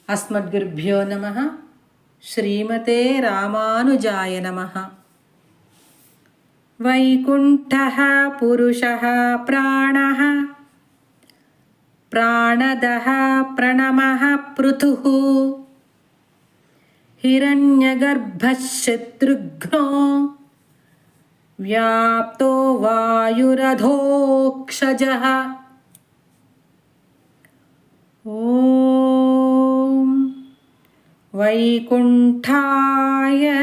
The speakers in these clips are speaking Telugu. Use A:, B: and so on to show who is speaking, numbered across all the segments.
A: అస్మద్గురుభ్యో నమః. శ్రీమతే రామానుజాయ నమః. వైకుంఠః పురుషః ప్రాణః ప్రాణదః ప్రణమః పృథుః హిరణ్యగర్భః శత్రుఘ్నో వ్యాప్తో వాయురధోక్షజః. ఓం వైకుంఠాయ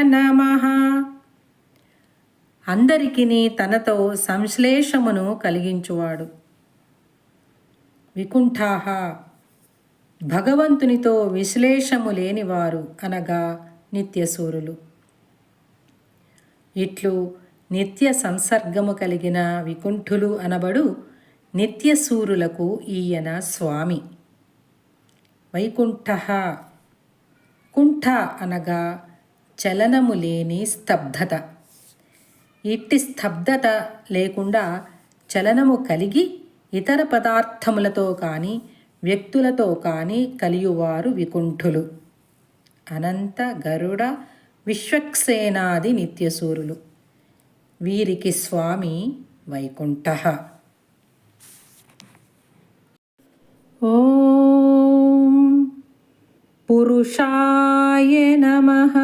A: నమః. అందరికీ తనతో సంశ్లేషమును కలిగించువాడు. వికుంఠాః భగవంతునితో విశ్లేషము లేనివారు అనగా నిత్యసూరులు. ఇట్లు నిత్య సంసర్గము కలిగిన వికుంఠులు అనబడు నిత్యసూరులకు ఈయన స్వామి. వైకుంఠః కుంఠ అనగా చలనము లేని స్తబ్దత. ఇట్టి స్తబ్దత లేకుండా చలనము కలిగి ఇతర పదార్థములతో కానీ వ్యక్తులతో కానీ కలియువారు వికుంఠులు. అనంత గరుడ విశ్వక్సేనాది నిత్యసూరులు. వీరికి స్వామి వైకుంఠః. ఓం పురుషాయ నమః.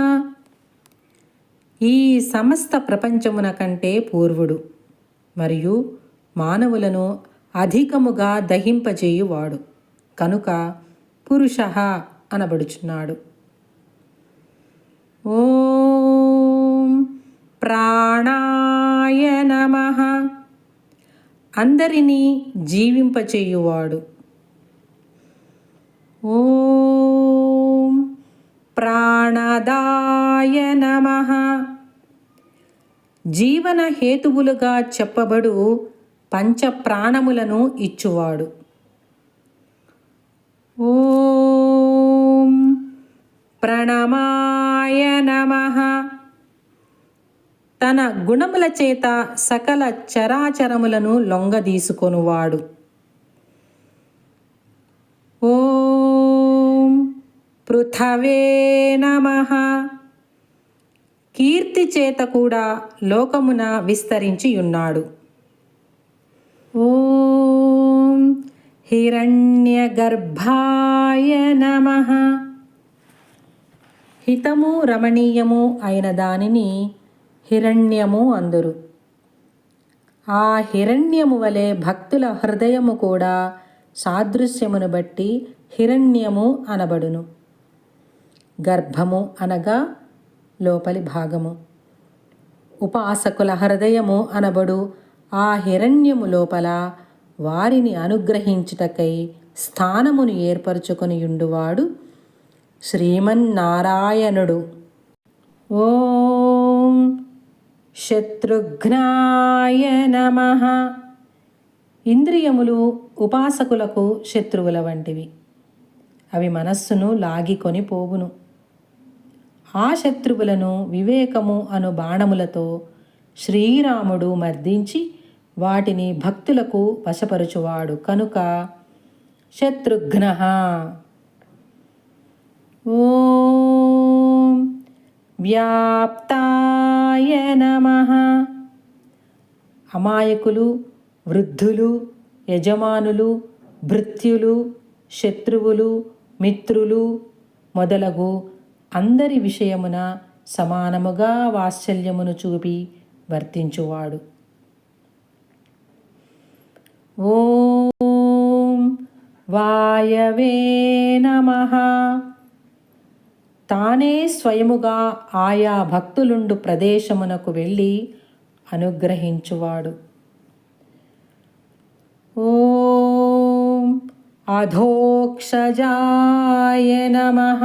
A: ఈ సమస్త ప్రపంచమున కంటే పూర్వుడు మరియు మానవులను అధికముగా దహింపజేయువాడు కనుక పురుషః అనబడుచున్నాడు. ఓం ప్రాణాయ నమః. అందరినీ జీవింపచేయువాడు. ఓం ప్రాణదాయ నమః. జీవన హేతువులుగా చెప్పబడు పంచ ప్రాణములను ఇచ్చువాడు. ఓం ప్రణమాయ నమః. తన గుణముల చేత సకల చరాచరములను లొంగదీసుకొనువాడు. ఓం పృథవే నమః. కీర్తి చేత కూడా లోకమున విస్తరించియున్నాడు. ఓం హిరణ్యగర్భాయ నమః. హితము రమణీయము అయిన దానిని హిరణ్యము అందురు. ఆ హిరణ్యము వలె భక్తుల హృదయము కూడా సాదృశ్యమును బట్టి హిరణ్యము అనబడును. గర్భము అనగా లోపలి భాగము. ఉపాసకుల హృదయము అనబడు ఆ హిరణ్యము లోపల వారిని అనుగ్రహించుటకై స్థానమును ఏర్పరచుకొనియుండువాడు శ్రీమన్నారాయణుడు. ఓం శత్రుఘ్నాయ నమః. ఇంద్రియములు ఉపాసకులకు శత్రువుల వంటివి. అవి మనస్సును లాగికొని పోవును. ఆ శత్రువులను వివేకము అను బాణములతో శ్రీరాముడు మర్దించి వాటిని భక్తులకు వశపరుచువాడు కనుక శత్రుఘ్నః. ఓం వ్యాప్తాయ నమః. అమాయకులు, వృద్ధులు, యజమానులు, భృత్యులు, శత్రువులు, మిత్రులు మొదలగు అందరి విషయమున సమానముగా వాత్సల్యమును చూపి వర్తించువాడు. ఓం వాయవే నమః. తానే స్వయముగా ఆయా భక్తులుండు ప్రదేశమునకు వెళ్ళి అనుగ్రహించువాడు. ఓం అధోక్షజాయ నమః.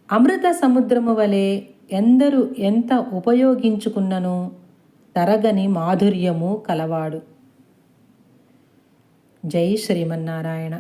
A: అమృత సముద్రము వలె ఎందరు ఎంత ఉపయోగించుకున్నను తరగని మాధుర్యము కలవాడు. జై శ్రీమన్నారాయణ.